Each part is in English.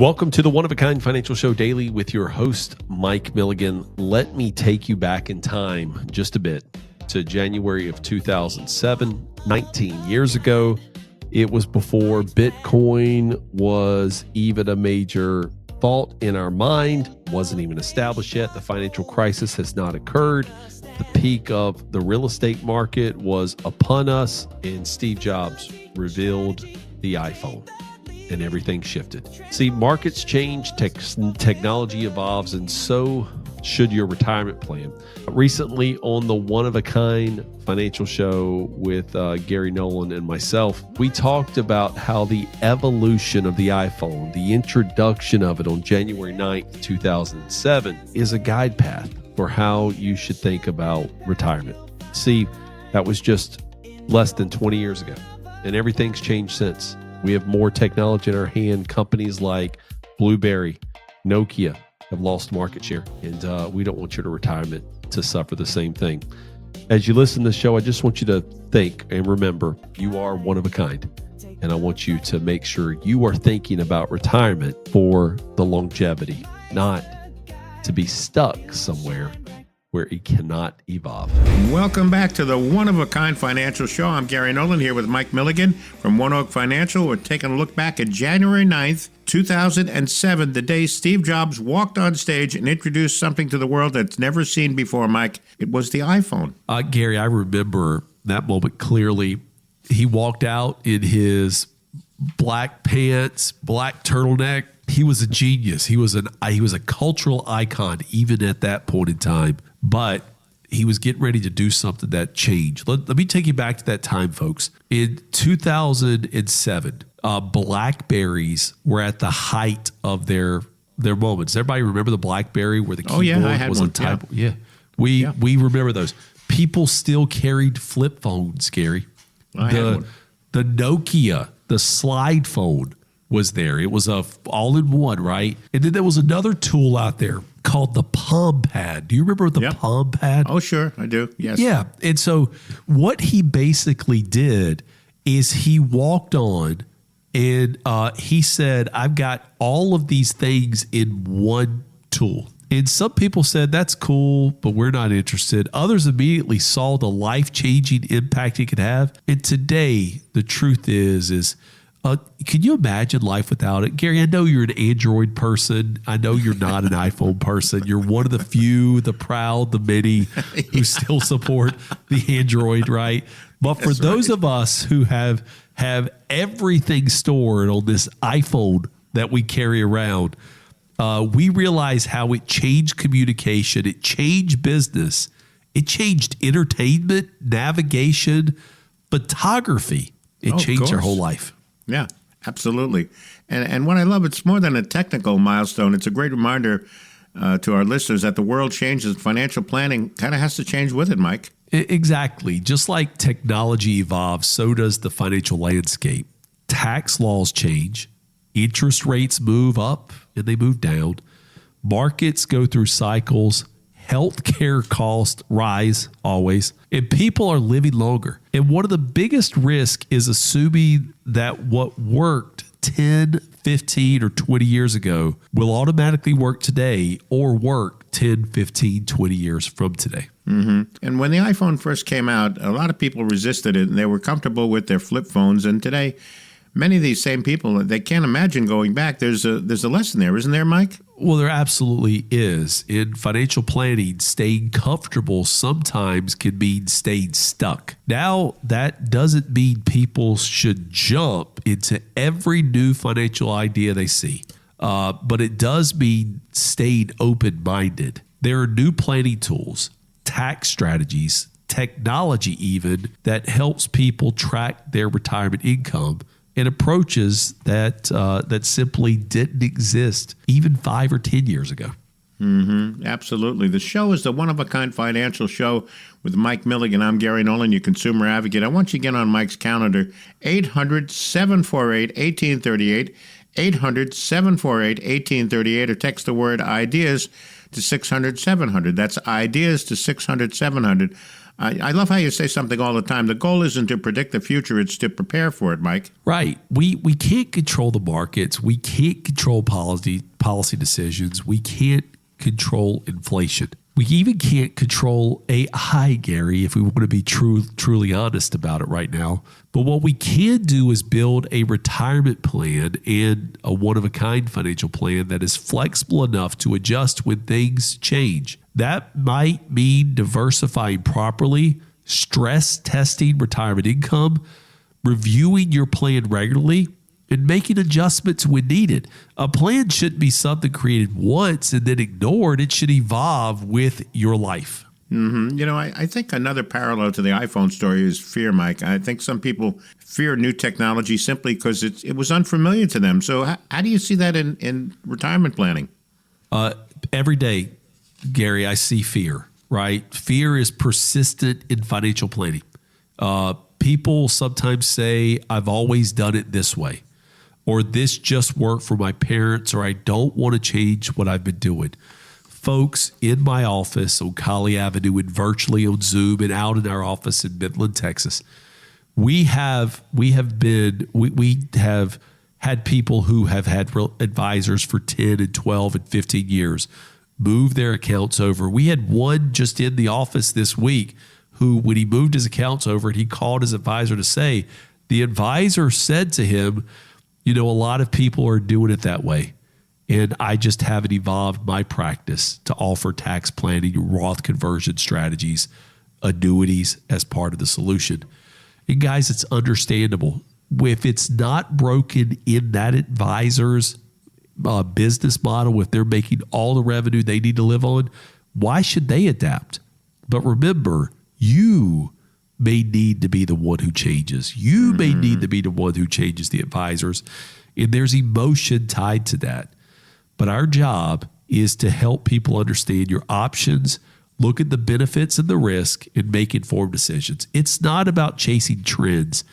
Welcome to the One of a Kind Financial Show Daily with your host, Mike Milligan. Let me take you back in time just a bit to January of 2007, 19 years ago. It was before Bitcoin was even a major thought in our mind, wasn't even established yet. The financial crisis has not occurred. The peak of the real estate market was upon us, and Steve Jobs revealed the iPhone. And everything shifted. See, markets change, technology evolves, and so should your retirement plan. Recently on the One of a Kind Financial Show with Gary Nolan and myself, we talked about how the evolution of the iPhone, the introduction of it on January 9th, 2007, is a guide path for how you should think about retirement. See, that was just less than 20 years ago, and everything's changed since. We have more technology in our hand. Companies like Blackberry, Nokia have lost market share, and we don't want your retirement to suffer the same thing. As you listen to the show, I just want you to think and remember you are one of a kind, and I want you to make sure you are thinking about retirement for the longevity, not to be stuck somewhere where it cannot evolve. Welcome back to the One of a Kind Financial Show. I'm Gary Nolan here with Mike Milligan from One Oak Financial. We're taking a look back at January 9th, 2007, the day Steve Jobs walked on stage and introduced something to the world that's never seen before, Mike. It was the iPhone. Gary, I remember that moment clearly. He walked out in his black pants, black turtleneck. He was a genius. He was a cultural icon even at that point in time. But he was getting ready to do something that changed. Let me take you back to that time, folks. In 2007, Blackberries were at the height of their moments. Everybody remember the Blackberry where the keyboard was on type? Yeah. We remember those. People still carried flip phones, Gary. I had one. The Nokia, the slide phone was there. It was a all-in-one, right? And then there was another tool out there called the Palm Pad. Do you remember the Palm Pad? Oh, sure, I do. Yes. Yeah. And so what he basically did is he walked on and he said, I've got all of these things in one tool. And some people said, that's cool, but we're not interested. Others immediately saw the life-changing impact it could have. And today, the truth is can you imagine life without it? Gary, I know you're an Android person. I know you're not an iPhone person. You're one of the few, the proud, the many who still support the Android, right? But for those of us who have everything stored on this iPhone that we carry around, we realize how it changed communication, it changed business, it changed entertainment, navigation, photography. It changed our whole life. Yeah, absolutely. And what I love, it's more than a technical milestone. It's a great reminder to our listeners that the world changes. Financial planning kind of has to change with it, Mike. Exactly. Just like technology evolves, so does the financial landscape. Tax laws change. Interest rates move up and they move down. Markets go through cycles. Healthcare costs rise always, and people are living longer. And one of the biggest risks is assuming that what worked 10, 15, or 20 years ago will automatically work today or work 10, 15, 20 years from today. Mm-hmm. And when the iPhone first came out, a lot of people resisted it, and they were comfortable with their flip phones. And today, many of these same people, they can't imagine going back. There's a lesson there, isn't there, Mike? Well, there absolutely is. In financial planning, staying comfortable sometimes can mean staying stuck. Now, that doesn't mean people should jump into every new financial idea they see, but it does mean staying open-minded. There are new planning tools, tax strategies, technology even, that helps people track their retirement income and approaches that simply didn't exist even 5 or 10 years ago. Mm-hmm. Absolutely. The show is the One of a Kind Financial Show with Mike Milligan. I'm Gary Nolan, your consumer advocate. I want you to get on Mike's calendar, 800-748-1838, 800-748-1838, or text the word IDEAS to 600-700. That's IDEAS to 600-700. I love how you say something all the time. The goal isn't to predict the future, it's to prepare for it, Mike. Right. We can't control the markets. We can't control policy decisions. We can't control inflation. We even can't control AI, Gary, if we want to be truly honest about it right now. But what we can do is build a retirement plan and a one-of-a-kind financial plan that is flexible enough to adjust when things change. That might mean diversifying properly, stress testing retirement income, reviewing your plan regularly, and making adjustments when needed. A plan shouldn't be something created once and then ignored. It should evolve with your life. Mm-hmm. You know, I think another parallel to the iPhone story is fear, Mike. I think some people fear new technology simply because it was unfamiliar to them. So how do you see that in retirement planning? Every day, Gary, I see fear, right? Fear is persistent in financial planning. People sometimes say, I've always done it this way, or this just worked for my parents, or I don't want to change what I've been doing. Folks, in my office on Colley Avenue and virtually on Zoom and out in our office in Midland, Texas, we have had people who have had advisors for 10 and 12 and 15 years move their accounts over. We had one just in the office this week who, when he moved his accounts over, and he called his advisor to say, the advisor said to him, you know, a lot of people are doing it that way. And I just haven't evolved my practice to offer tax planning, Roth conversion strategies, annuities as part of the solution. And guys, it's understandable. If it's not broken in that advisor's business model, if they're making all the revenue they need to live on, why should they adapt? But remember, you may need to be the one who changes. You may need to be the one who changes the advisors. And there's emotion tied to that. But our job is to help people understand your options, look at the benefits and the risk, and make informed decisions. It's not about chasing trends.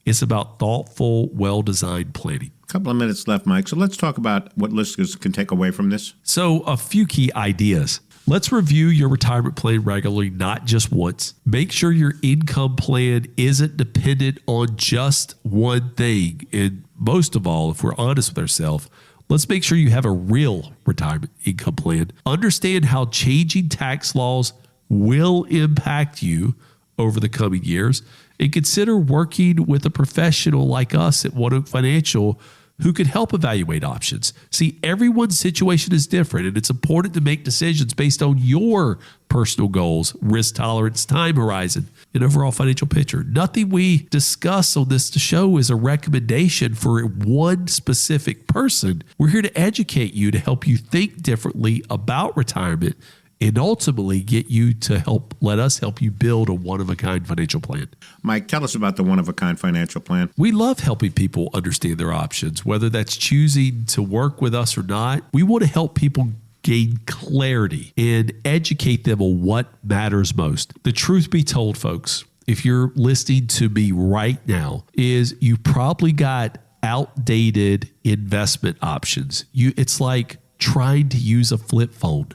It's about thoughtful, well-designed planning. A couple of minutes left, Mike. So let's talk about what listeners can take away from this. So a few key ideas. Let's review your retirement plan regularly, not just once. Make sure your income plan isn't dependent on just one thing. And most of all, if we're honest with ourselves, let's make sure you have a real retirement income plan. Understand how changing tax laws will impact you over the coming years, and consider working with a professional like us at One Oak Financial who can help evaluate options. See, everyone's situation is different, and it's important to make decisions based on your personal goals, risk tolerance, time horizon, and overall financial picture. Nothing we discuss on this show is a recommendation for one specific person. We're here to educate you, to help you think differently about retirement, and ultimately get you to let us help you build a one-of-a-kind financial plan. Mike, tell us about the one-of-a-kind financial plan. We love helping people understand their options, whether that's choosing to work with us or not. We want to help people gain clarity and educate them on what matters most. The truth be told, folks, if you're listening to me right now, is you probably got outdated investment options. It's like trying to use a flip phone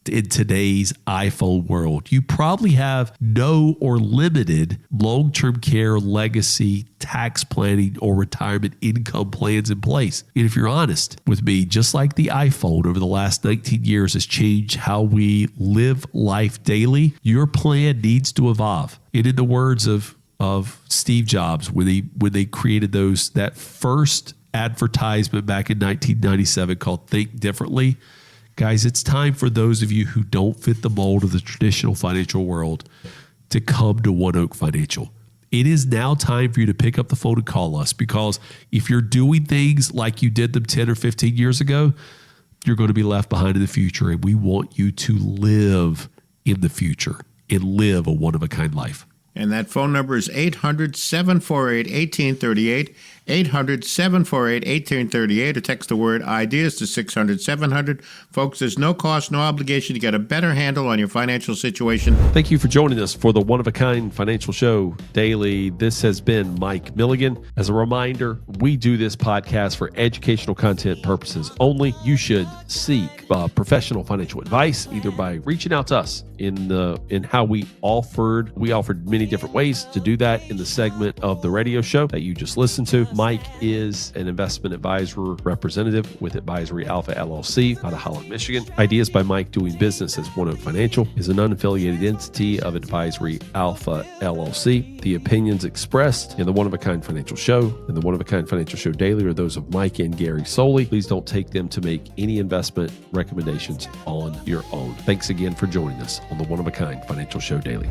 in today's iPhone world. You probably have no or limited long-term care, legacy, tax planning, or retirement income plans in place. And if you're honest with me, just like the iPhone over the last 19 years has changed how we live life daily, your plan needs to evolve. And in the words of Steve Jobs, when they created that first advertisement back in 1997 called Think Differently, guys, it's time for those of you who don't fit the mold of the traditional financial world to come to One Oak Financial. It is now time for you to pick up the phone and call us, because if you're doing things like you did them 10 or 15 years ago, you're going to be left behind in the future. And we want you to live in the future and live a one-of-a-kind life. And that phone number is 800-748-1838, 800-748-1838, or text the word ideas to 600-700. Folks, there's no cost, no obligation to get a better handle on your financial situation. Thank you for joining us for the One of a Kind Financial Show Daily. This has been Mike Milligan. As a reminder, we do this podcast for educational content purposes only. You should seek professional financial advice either by reaching out to us in how we offered many different ways to do that in the segment of the radio show that you just listened to. Mike is an investment advisor representative with Advisory Alpha LLC out of Holland, Michigan. Ideas by Mike doing business as One Oak Financial is an unaffiliated entity of Advisory Alpha LLC. The opinions expressed in the One of a Kind Financial Show and the One of a Kind Financial Show Daily are those of Mike and Gary solely. Please don't take them to make any investment recommendations on your own. Thanks again for joining us on the One of a Kind Financial Show Daily.